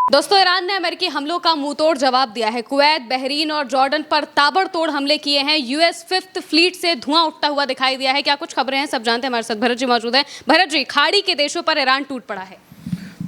दोस्तों, ईरान ने अमेरिकी हमलों का मुंहतोड़ जवाब दिया है। कुवैत, बहरीन और जॉर्डन पर ताबड़तोड़ हमले किए हैं। यूएस फिफ्थ फ्लीट से धुआं उठता हुआ दिखाई दिया है। क्या कुछ खबरें हैं, सब जानते हैं। हमारे साथ भरत जी मौजूद हैं। भरत जी, खाड़ी के देशों पर ईरान टूट पड़ा है।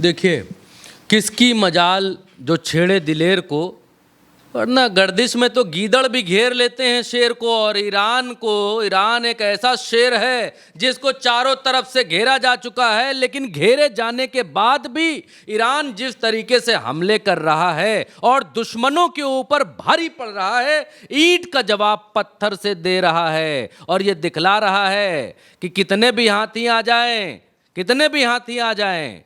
देखिए, किसकी मजाल जो छेड़े दिलेर को, वरना गर्दिश में तो गीदड़ भी घेर लेते हैं शेर को। और ईरान एक ऐसा शेर है जिसको चारों तरफ से घेरा जा चुका है, लेकिन घेरे जाने के बाद भी ईरान जिस तरीके से हमले कर रहा है और दुश्मनों के ऊपर भारी पड़ रहा है, ईंट का जवाब पत्थर से दे रहा है। और ये दिखला रहा है कि कितने भी हाथी आ जाएं,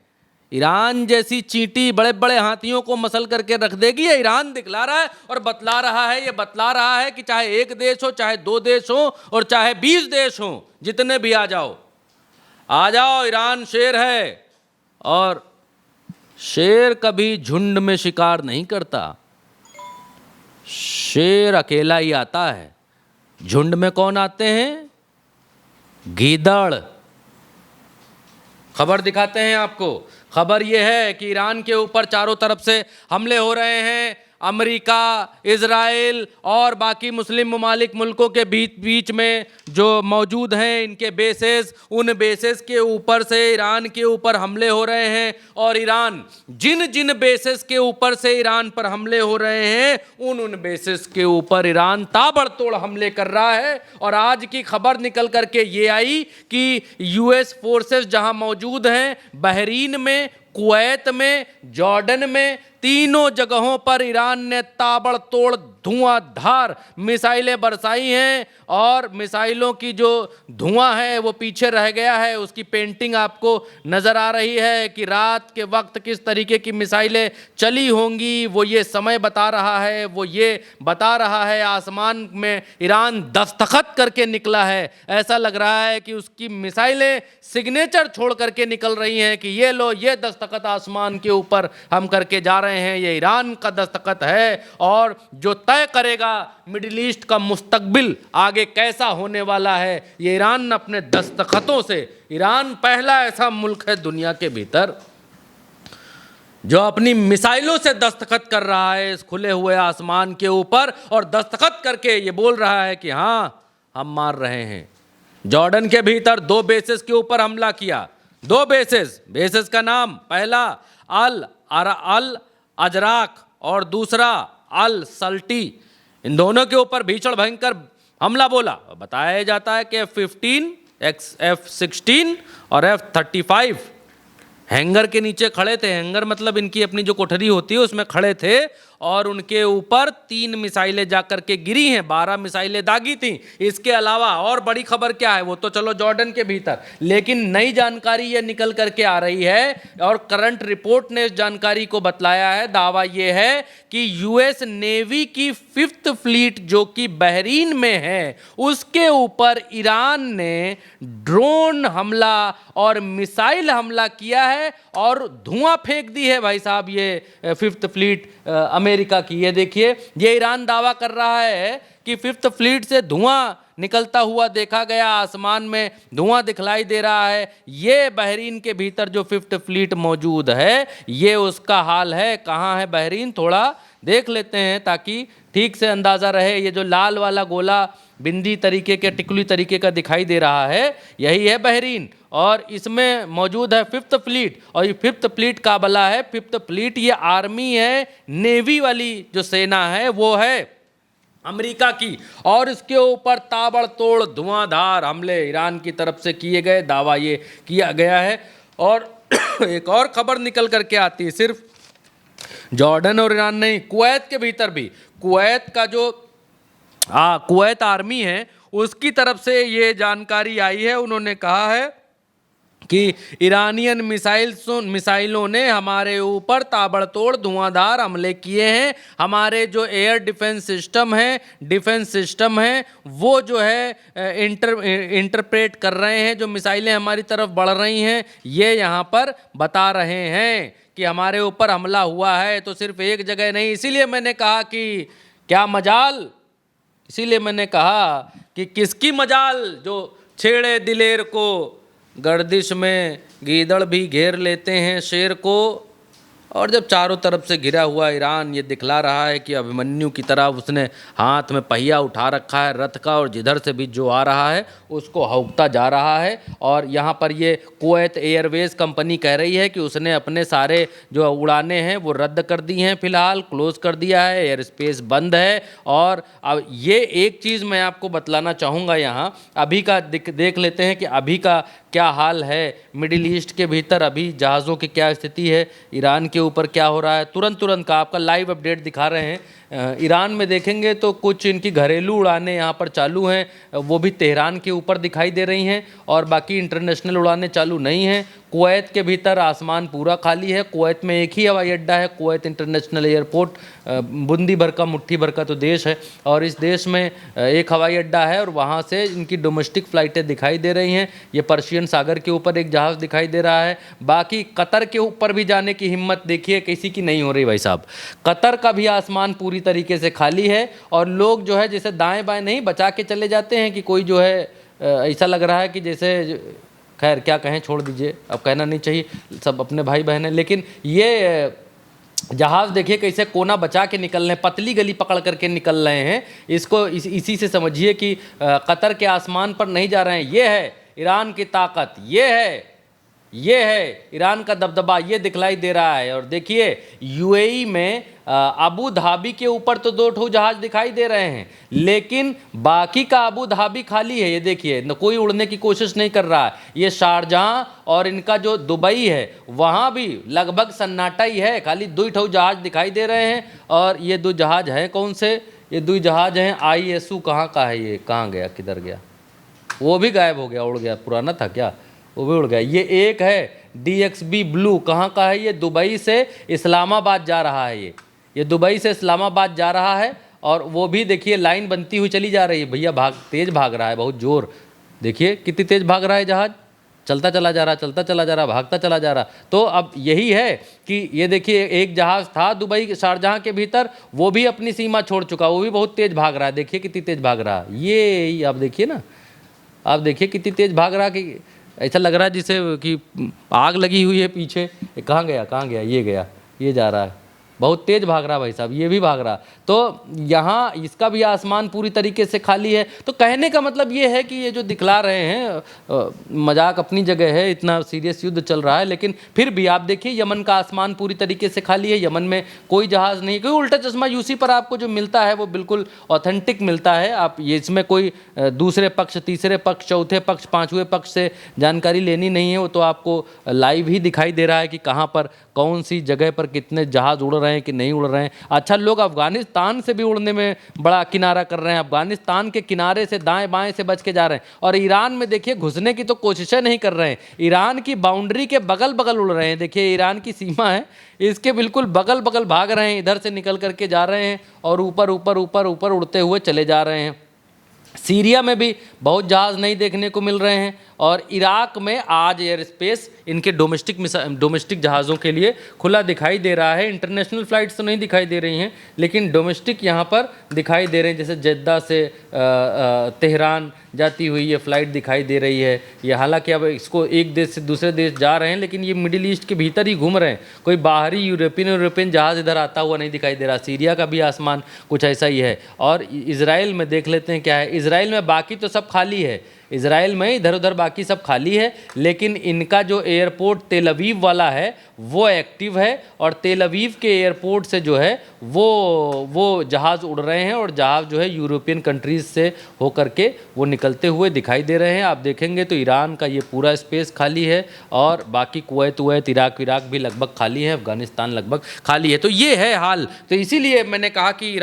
ईरान जैसी चींटी बड़े बड़े हाथियों को मसल करके रख देगी। ये ईरान दिखला रहा है और बतला रहा है कि चाहे एक देश हो, चाहे दो देश हो और चाहे 20 देश हो, जितने भी आ जाओ, ईरान शेर है। और शेर कभी झुंड में शिकार नहीं करता, शेर अकेला ही आता है। झुंड में कौन आते हैं? गीदड़। खबर दिखाते हैं आपको। खबर यह है कि ईरान के ऊपर चारों तरफ से हमले हो रहे हैं। अमेरिका, इजराइल और बाकी मुस्लिम मुल्कों के बीच में जो मौजूद हैं इनके बेसेस, उन बेसेस के ऊपर से ईरान के ऊपर हमले हो रहे हैं। और ईरान जिन बेसेस के ऊपर से ईरान पर हमले हो रहे हैं, उन बेसेस के ऊपर ईरान ताबड़तोड़ हमले कर रहा है। और आज की खबर निकल करके ये आई कि यूएस फोर्सेस जहां मौजूद हैं, बहरीन में, कुवैत में, जॉर्डन में, तीनों जगहों पर ईरान ने ताबड़तोड़ धुआंधार मिसाइलें बरसाई हैं। और मिसाइलों की जो धुआं है वो पीछे रह गया है, उसकी पेंटिंग आपको नजर आ रही है कि रात के वक्त किस तरीके की मिसाइलें चली होंगी। वो ये समय बता रहा है, वो ये बता रहा है। आसमान में ईरान दस्तखत करके निकला है। ऐसा लग रहा है कि उसकी मिसाइलें सिग्नेचर छोड़ करके निकल रही हैं कि ये लो, ये दस्तखत आसमान के ऊपर हम करके जा रहे हैं। ये ईरान का दस्तखत है और जो तय करेगा मिडिल ईस्ट का मुस्तकबिल आगे कैसा होने वाला है, ये ईरान अपने दस्तखतों से। ईरान पहला ऐसा मुल्क है दुनिया के भीतर जो अपनी मिसाइलों से दस्तखत कर रहा है इस खुले हुए आसमान के ऊपर, और दस्तखत करके ये बोल रहा है कि हाँ, हम मार रहे हैं। जॉर्डन के भीतर 2 बेसेस के ऊपर हमला किया। 2 बेसेस का नाम, पहला अल अजराक और दूसरा अल सल्टी। इन दोनों के ऊपर भीषण भयंकर हमला बोला। बताया जाता है कि F-15, F-16 और F-35 हैंगर के नीचे खड़े थे। हैंगर मतलब इनकी अपनी जो कोठरी होती है उसमें खड़े थे, और उनके ऊपर 3 मिसाइलें जाकर के गिरी हैं। 12 मिसाइलें दागी थीं। इसके अलावा और बड़ी खबर क्या है, वो तो चलो जॉर्डन के भीतर, लेकिन नई जानकारी ये निकल करके आ रही है और करंट रिपोर्ट ने इस जानकारी को बतलाया है। दावा ये है कि यूएस नेवी की 5th फ्लीट जो कि बहरीन में है, उसके ऊपर ईरान ने ड्रोन हमला और मिसाइल हमला किया है और धुआं फेंक दी है। भाई साहब, ये 5th फ्लीट अमेरिका की, ये देखिए, ये ईरान दावा कर रहा है कि 5th फ्लीट से धुआं निकलता हुआ देखा गया, आसमान में धुआं दिखलाई दे रहा है। ये बहरीन के भीतर जो 5th फ्लीट मौजूद है, ये उसका हाल है। कहाँ है बहरीन, थोड़ा देख लेते हैं ताकि ठीक से अंदाज़ा रहे। ये जो लाल वाला गोला बिंदी तरीके के, टिकुली तरीके का दिखाई दे रहा है, यही है बहरीन। और इसमें मौजूद है 5th फ्लीट, और ये 5th फ्लीट काबला है। 5th फ्लीट ये आर्मी है, नेवी वाली जो सेना है वो है अमेरिका की। और इसके ऊपर ताबड़तोड़ धुआंधार हमले ईरान की तरफ से किए गए, दावा ये किया गया है। और एक और खबर निकल करके आती है, सिर्फ जॉर्डन और ईरान नहीं, कुवैत के भीतर भी, कुवैत का जो कुवैत आर्मी है उसकी तरफ से ये जानकारी आई है। उन्होंने कहा है कि ईरानियन मिसाइलों ने हमारे ऊपर ताबड़तोड़ धुआंधार हमले किए हैं। हमारे जो एयर डिफेंस सिस्टम है वो जो है इंटरप्रेट कर रहे हैं, जो मिसाइलें हमारी तरफ बढ़ रही हैं, ये यहाँ पर बता रहे हैं कि हमारे ऊपर हमला हुआ है। तो सिर्फ एक जगह नहीं, इसीलिए मैंने कहा कि क्या मजाल, इसीलिए मैंने कहा कि किसकी मजाल जो छेड़े दिलेर को, गर्दिश में गीदड़ भी घेर लेते हैं शेर को। और जब चारों तरफ से घिरा हुआ ईरान ये दिखला रहा है कि अभिमन्यु की तरह उसने हाथ में पहिया उठा रखा है रथ का, और जिधर से भी जो आ रहा है उसको हौंकता जा रहा है। और यहाँ पर ये कुवैत एयरवेज कंपनी कह रही है कि उसने अपने सारे जो उड़ानें हैं वो रद्द कर दी हैं, फिलहाल क्लोज कर दिया है, एयर स्पेस बंद है। और अब ये एक चीज़ मैं आपको बतलाना चाहूँगा, यहाँ अभी का देख लेते हैं कि अभी का क्या हाल है मिडिल ईस्ट के भीतर, अभी जहाज़ों की क्या स्थिति है, ईरान के ऊपर क्या हो रहा है। तुरंत का आपका लाइव अपडेट दिखा रहे हैं। ईरान में देखेंगे तो कुछ इनकी घरेलू उड़ानें यहाँ पर चालू हैं, वो भी तेहरान के ऊपर दिखाई दे रही हैं, और बाकी इंटरनेशनल उड़ानें चालू नहीं हैं। कुवैत के भीतर आसमान पूरा खाली है। कुवैत में एक ही हवाई अड्डा है, कुवैत इंटरनेशनल एयरपोर्ट। बूंदी भर का मुट्ठी भर का तो देश है, और इस देश में एक हवाई अड्डा है, और वहाँ से इनकी डोमेस्टिक फ़्लाइटें दिखाई दे रही हैं। ये पर्शियन सागर के ऊपर एक जहाज़ दिखाई दे रहा है। बाकी कतर के ऊपर भी जाने की हिम्मत देखिए किसी की नहीं हो रही भाई साहब। कतर का भी आसमान पूरी तरीके से खाली है, और लोग जो है जैसे दाएं बाएं नहीं बचा के चले जाते हैं कि कोई जो है ऐसा लग रहा है कि जैसे, खैर क्या कहें, छोड़ दीजिए, अब कहना नहीं चाहिए, सब अपने भाई बहन हैं। लेकिन ये जहाज़ देखिए कैसे कोना बचा के निकल रहे हैं, पतली गली पकड़ करके निकल रहे हैं। इसको इसी से समझिए कि कतर के आसमान पर नहीं जा रहे हैं। ये है ईरान की ताकत, ये है ईरान का दबदबा, ये दिखलाई दे रहा है। और देखिए यूएई में अबू धाबी के ऊपर तो 2 ठो जहाज दिखाई दे रहे हैं, लेकिन बाकी का अबू धाबी खाली है। ये देखिए कोई उड़ने की कोशिश नहीं कर रहा है। ये शारजहां और इनका जो दुबई है वहाँ भी लगभग सन्नाटा ही है, खाली 2 ठो जहाज दिखाई दे रहे हैं। और ये 2 जहाज हैं कौन से? ये 2 जहाज हैं ISU। कहाँ का है ये, कहाँ गया, किधर गया? वो भी गायब हो गया, उड़ गया, पुराना था क्या, वो भी उड़ गया। ये एक है DXB ब्लू, कहाँ का है? ये दुबई से इस्लामाबाद जा रहा है। ये दुबई से इस्लामाबाद जा रहा है, और वो भी देखिए लाइन बनती हुई चली जा रही है। भैया तेज़ भाग रहा है, बहुत जोर, देखिए कितनी तेज़ भाग रहा है जहाज़, चलता चला जा रहा, भागता चला जा रहा। तो अब यही है कि ये देखिए एक जहाज़ था दुबई शारजहां के भीतर, वो भी अपनी सीमा छोड़ चुका, वो भी बहुत तेज़ भाग रहा है। देखिए कितनी तेज़ भाग रहा है। ये आप देखिए ना, आप देखिए कितनी तेज़ भाग रहा है कि ऐसा लग रहा है जैसे कि आग लगी हुई है पीछे। कहाँ गया, ये गया, ये जा रहा है, बहुत तेज़ भाग रहा भाई साहब, ये भी भाग रहा। तो यहाँ इसका भी आसमान पूरी तरीके से खाली है। तो कहने का मतलब ये है कि ये जो दिखला रहे हैं मजाक अपनी जगह है, इतना सीरियस युद्ध चल रहा है, लेकिन फिर भी आप देखिए यमन का आसमान पूरी तरीके से खाली है। यमन में कोई जहाज़ नहीं, कोई उल्टा चश्मा यूसी पर आपको जो मिलता है वो बिल्कुल ऑथेंटिक मिलता है। आप ये इसमें कोई दूसरे पक्ष, तीसरे पक्ष, चौथे पक्ष, पाँचवें पक्ष से जानकारी लेनी नहीं है। वो तो आपको लाइव ही दिखाई दे रहा है कि कहाँ पर कौन सी जगह पर कितने जहाज़ उड़ रहे हैं कि नहीं उड़ रहे हैं। अच्छा, लोग अफगानिस्तान से भी उड़ने में बड़ा किनारा कर रहे हैं, अफगानिस्तान के किनारे से दाएं बाएं से बच के जा रहे हैं। और ईरान में देखिए घुसने की तो कोशिशें नहीं कर रहे हैं, ईरान की बाउंड्री के बगल बगल उड़ रहे हैं। देखिए ईरान की सीमा है, इसके बिल्कुल बगल बगल भाग रहे हैं, इधर से निकल करके जा रहे हैं, और ऊपर ऊपर ऊपर ऊपर उड़ते हुए चले जा रहे हैं। सीरिया में भी बहुत जहाज़ नहीं देखने को मिल रहे हैं, और इराक में आज एयर स्पेस इनके डोमेस्टिक जहाज़ों के लिए खुला दिखाई दे रहा है। इंटरनेशनल फ़्लाइट्स तो नहीं दिखाई दे रही हैं, लेकिन डोमेस्टिक यहाँ पर दिखाई दे रहे हैं। जैसे जद्दा से तेहरान जाती हुई ये फ़्लाइट दिखाई दे रही है। ये हालांकि अब इसको एक देश से दूसरे देश जा रहे हैं, लेकिन ये मिडिल ईस्ट के भीतर ही घूम रहे हैं। कोई बाहरी यूरोपियन जहाज़ इधर आता हुआ नहीं दिखाई दे रहा। सीरिया का भी आसमान कुछ ऐसा ही है। और इज़राइल में देख लेते हैं क्या है। इज़राइल में बाकी तो सब खाली है, इज़राइल में इधर उधर बाकी सब खाली है, लेकिन इनका जो एयरपोर्ट तेल अवीव वाला है वो एक्टिव है। और तेल अवीव के एयरपोर्ट से जो है वो जहाज़ उड़ रहे हैं, और जहाज़ जो है यूरोपियन कंट्रीज़ से होकर के वो निकलते हुए दिखाई दे रहे हैं। आप देखेंगे तो ईरान का ये पूरा स्पेस खाली है, और बाकी कुवैत इराक भी लगभग खाली है, अफगानिस्तान लगभग खाली है। तो ये है हाल। तो इसीलिए मैंने कहा कि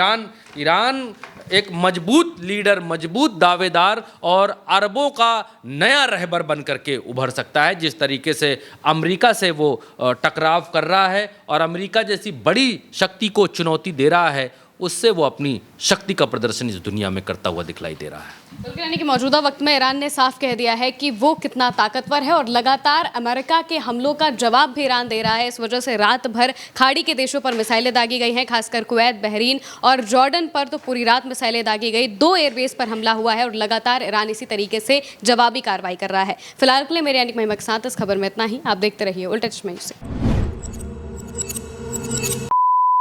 ईरान एक मजबूत लीडर, मजबूत दावेदार और अरबों का नया रहबर बन करके उभर सकता है। जिस तरीके से अमेरिका से वो टकराव कर रहा है और अमेरिका जैसी बड़ी शक्ति को चुनौती दे रहा है, उससे वो अपनी शक्ति का प्रदर्शन इस दुनिया में करता हुआ दिखलाई दे रहा है। बल्कि यानी कि मौजूदा वक्त में ईरान ने साफ कह दिया है कि वो कितना ताकतवर है, और लगातार अमेरिका के हमलों का जवाब भी ईरान दे रहा है। इस वजह से रात भर खाड़ी के देशों पर मिसाइलें दागी गई हैं, खासकर कुवैत, बहरीन और जॉर्डन पर तो पूरी रात मिसाइलें दागी गई। 2 एयरबेस पर हमला हुआ है, और लगातार ईरान इसी तरीके से जवाबी कार्रवाई कर रहा है। फिलहाल के लिए मेरे यानी महिमा के साथ इस खबर में इतना ही। आप देखते रहिए उल्टा चश्मा न्यूज़।